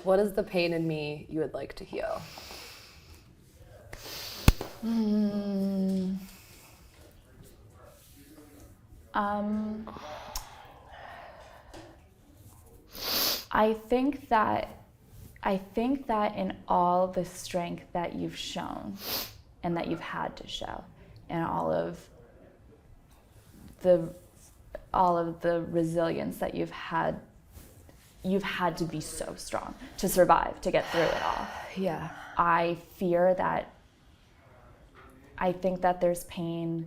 What is the pain in me you would like to heal? I think that in all the strength that you've shown and that you've had to show, and all of the resilience that you've had to be so strong to survive, to get through it all. Yeah. I think that there's pain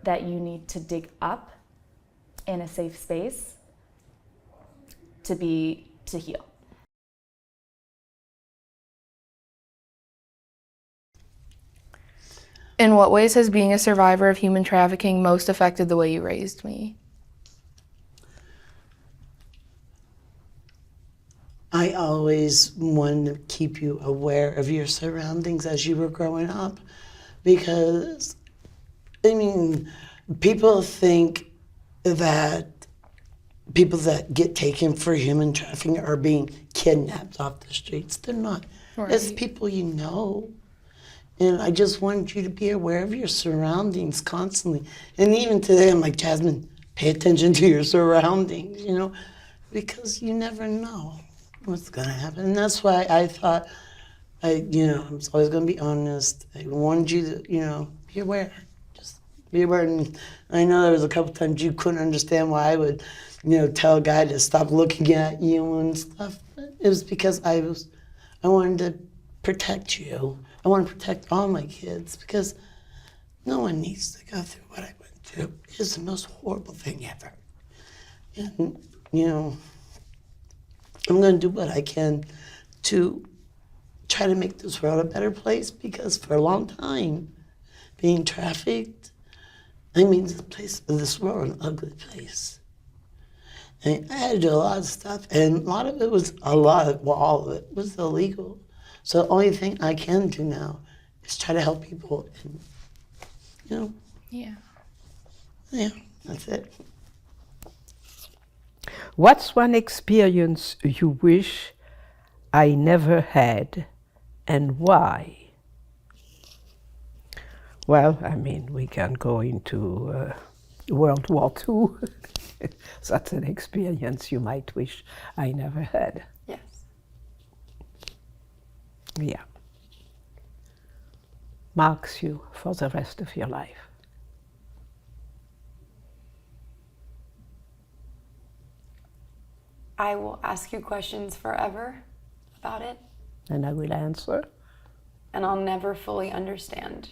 that you need to dig up in a safe space to heal. In what ways has being a survivor of human trafficking most affected the way you raised me? I always wanted to keep you aware of your surroundings as you were growing up, because, I mean, people think that people that get taken for human trafficking are being kidnapped off the streets. They're not. Right. It's people you know. And I just wanted you to be aware of your surroundings constantly. And even today, I'm like, Jasmine, pay attention to your surroundings, you know, because you never know what's gonna happen. And that's why I thought, I'm always gonna be honest. I wanted you to, be aware. Just be aware. And I know there was a couple times you couldn't understand why I would, tell a guy to stop looking at you and stuff. But it was because I wanted to protect you. I want to protect all my kids, because no one needs to go through what I went through. It's the most horrible thing ever. And, I'm going to do what I can to try to make this world a better place, because for a long time, being trafficked, this world an ugly place. And I had to do a lot of stuff, and all of it was illegal. So the only thing I can do now is try to help people, and, Yeah. Yeah, that's it. What's one experience you wish I never had, and why? Well, we can go into World War II. That's an experience you might wish I never had. Yes. Yeah. Marks you for the rest of your life. I will ask you questions forever about it, And I will answer. and I'll never fully understand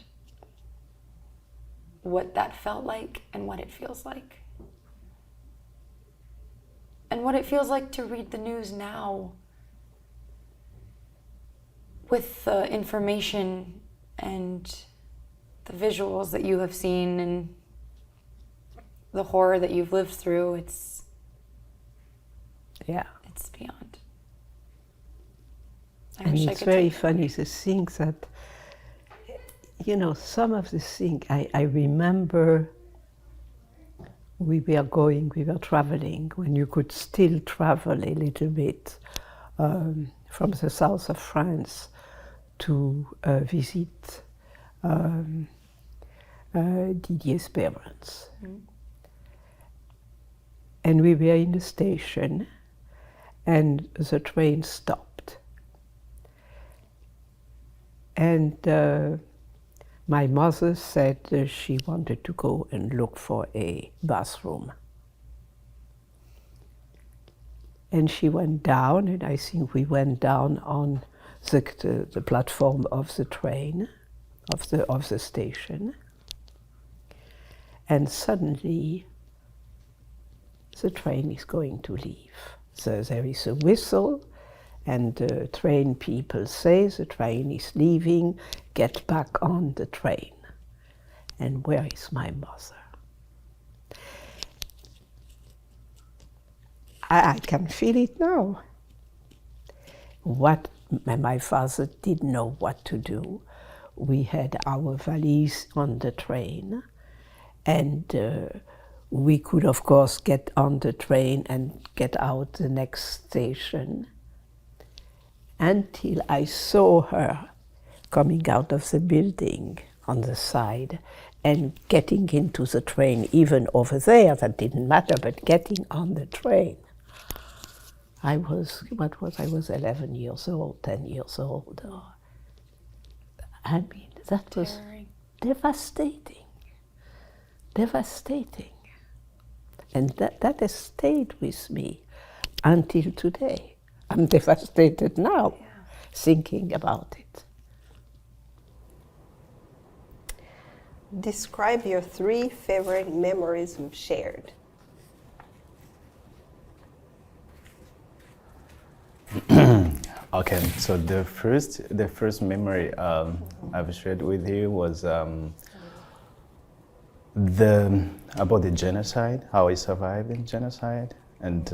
what that felt like and what it feels like. And what it feels like to read the news now with the information and the visuals that you have seen and the horror that you've lived through. It's beyond. And it's very funny, the things that, some of the things I remember we were traveling when you could still travel a little bit from the south of France to visit Didier's parents. Mm-hmm. And we were in a station and the train stopped. And my mother said she wanted to go and look for a bathroom. And she went down, and I think we went down on the platform of the train, of the station. And suddenly, the train is going to leave. So there is a whistle, and the train people say the train is leaving, get back on the train. And where is my mother? I can feel it now. My father didn't know what to do. We had our valise on the train, and we could, of course, get on the train and get out the next station. until I saw her coming out of the building on the side and getting into the train, even over there, that didn't matter, but getting on the train. I was 11 years old, 10 years old. I mean, that was devastating, devastating. And that has stayed with me until today. I'm devastated now, thinking about it. Describe your 3 favorite memories we've shared. Okay, so the first memory I've shared with you was about the genocide, how I survived in genocide, and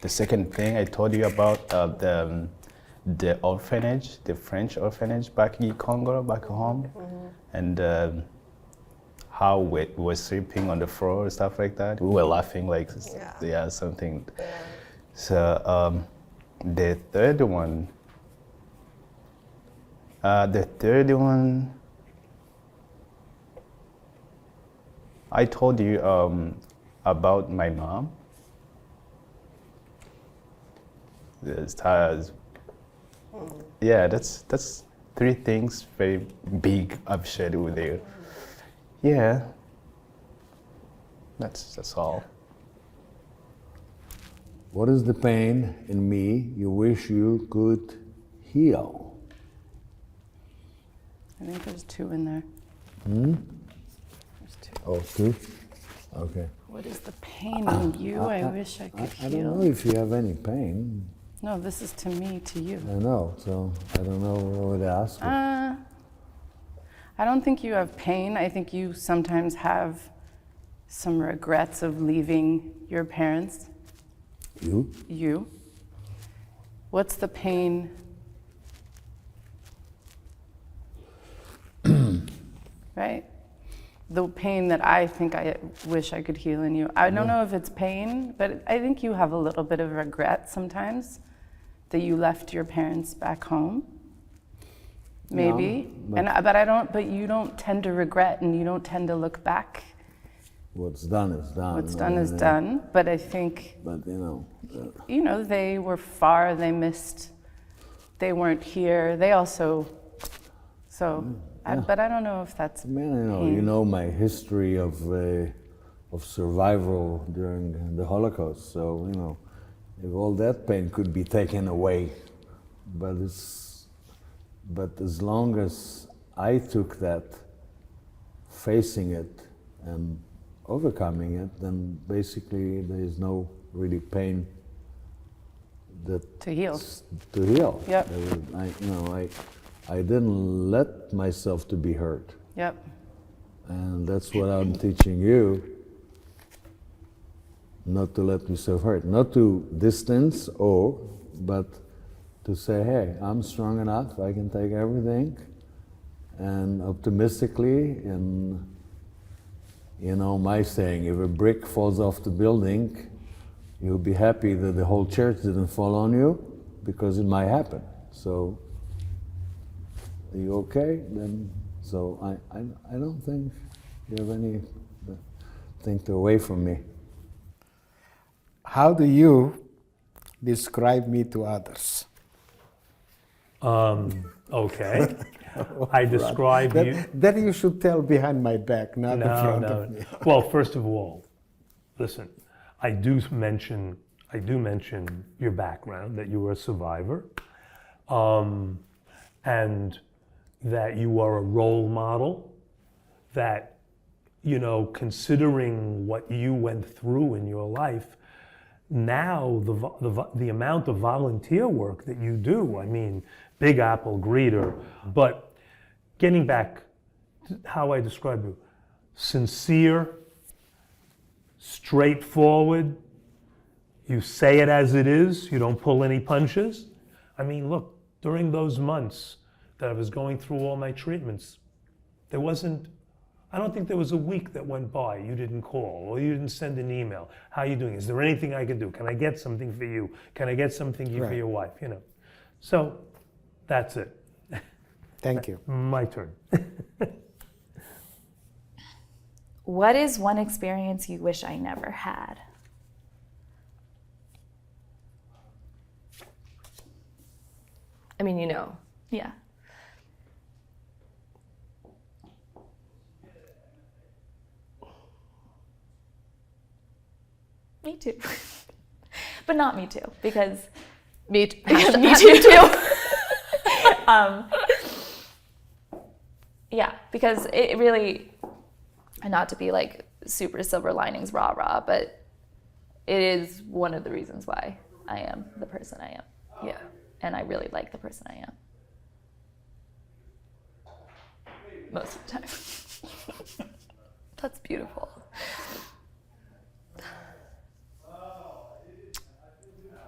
the second thing I told you about the orphanage, the French orphanage back in Congo, back home, and how we were sleeping on the floor, stuff like that. We were laughing like, something. Yeah. So the third one, I told you about my mom. Yeah, that's 3 things very big I've shared with you. Yeah, that's all. What is the pain in me you wish you could heal? I think there's 2 in there. There's 2. Oh, 2? Okay. What is the pain in you I wish I could heal? I don't know if you have any pain. No, this is to me, to you. I know, so I don't know what to ask you. I don't think you have pain. I think you sometimes have some regrets of leaving your parents. You? You. What's the pain? Right? The pain that I think I wish I could heal in you. I don't know if it's pain, but I think you have a little bit of regret sometimes that you left your parents back home. Maybe. No, but you don't tend to regret and you don't tend to look back. What's done is done. What's done is done, but I think, But they were far, they weren't here. They also, but I don't know if that's pain. You know my history of survival during the Holocaust, so, if all that pain could be taken away, but as long as I took that, facing it and overcoming it, then basically there is no really pain to heal. To heal. Yep. I didn't let myself to be hurt. Yep. And that's what I'm teaching you. Not to let myself hurt, not to distance but to say, hey, I'm strong enough, I can take everything, and optimistically, and my saying, if a brick falls off the building, you'll be happy that the whole church didn't fall on you, because it might happen. So, are you okay? Then, so I don't think you have anything to away from me. How do you describe me to others? Okay. I describe you. That you should tell behind my back, not in front of me. Well, first of all, listen, I do mention your background, that you were a survivor, and that you are a role model, that, considering what you went through in your life, now the amount of volunteer work that you do, I mean, Big Apple greeter, but getting back to how I describe you, sincere, straightforward, you say it as it is, you don't pull any punches. I mean, look, during those months that I was going through all my treatments, there wasn't I don't think there was a week that went by you didn't call or you didn't send an email. How are you doing? Is there anything I can do? Can I get something for you? Can I get something for your wife? You know. So that's it. Thank you. My turn. What is one experience you wish I never had? I mean, you know. Yeah. Me too. But not me too, because Me too. me too. Yeah, because it really, and not to be like super silver linings rah rah, but it is one of the reasons why I am the person I am. Yeah. And I really like the person I am. Most of the time. That's beautiful.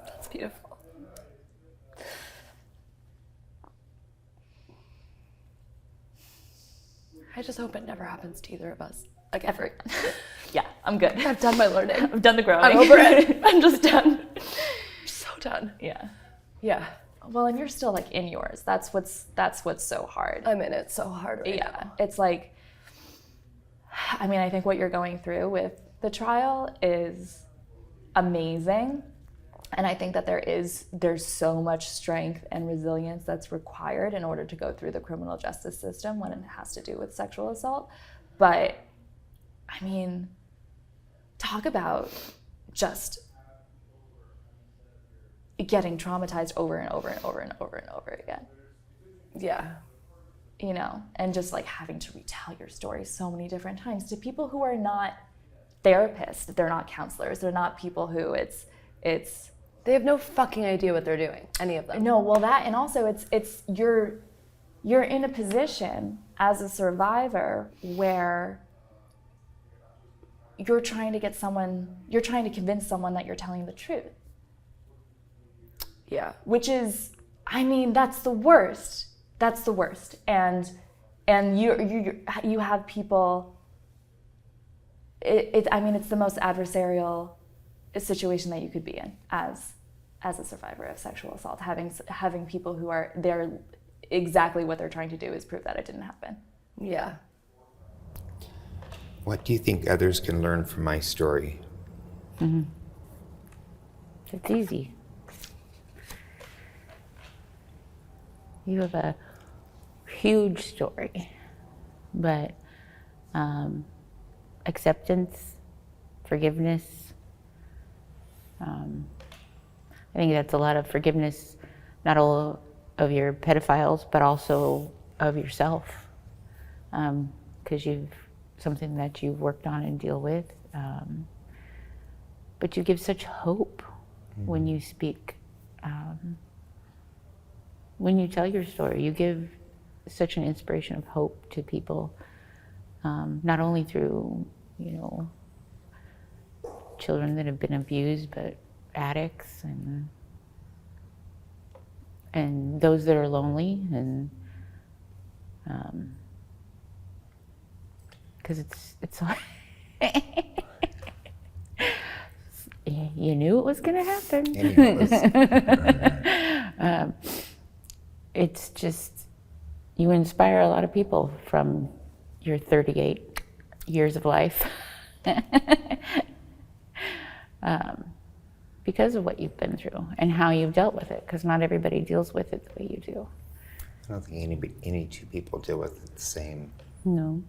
That's beautiful. I just hope it never happens to either of us. Like ever again. Yeah, I'm good. I've done my learning. I've done the growing. I'm over it. I'm just done. I'm so done. Yeah. Yeah. Well, and you're still like in yours. That's what's so hard. I'm in it so hard right Yeah. now. It's like, I mean, I think what you're going through with the trial is amazing. And I think that there's so much strength and resilience that's required in order to go through the criminal justice system when it has to do with sexual assault. But I mean, talk about just getting traumatized over and over and over and over and over again. Yeah. You know, and just like having to retell your story so many different times to people who are not therapists, they're not counselors, they're not people who it's They have no fucking idea what they're doing, any of them. no, well that, and also it's you're in a position as a survivor where you're trying to convince someone that you're telling the truth. Yeah. Which is, I mean, that's the worst. That's the worst. And you have people, I mean, it's the most adversarial situation that you could be in as a survivor of sexual assault, having people who are there, exactly what they're trying to do is prove that it didn't happen. Yeah. What do you think others can learn from my story? Mm-hmm. It's easy. You have a huge story, but acceptance, forgiveness. I think that's a lot of forgiveness, not all of your pedophiles, but also of yourself, because you've something that you've worked on and deal with. But you give such hope when you speak. When you tell your story, you give such an inspiration of hope to people, not only through, children that have been abused, but addicts and those that are lonely, and because it's hard. You knew it was going to happen. It's just, you inspire a lot of people from your 38 years of life because of what you've been through and how you've dealt with it, because not everybody deals with it the way you do. I don't think any two people deal with it the same. No.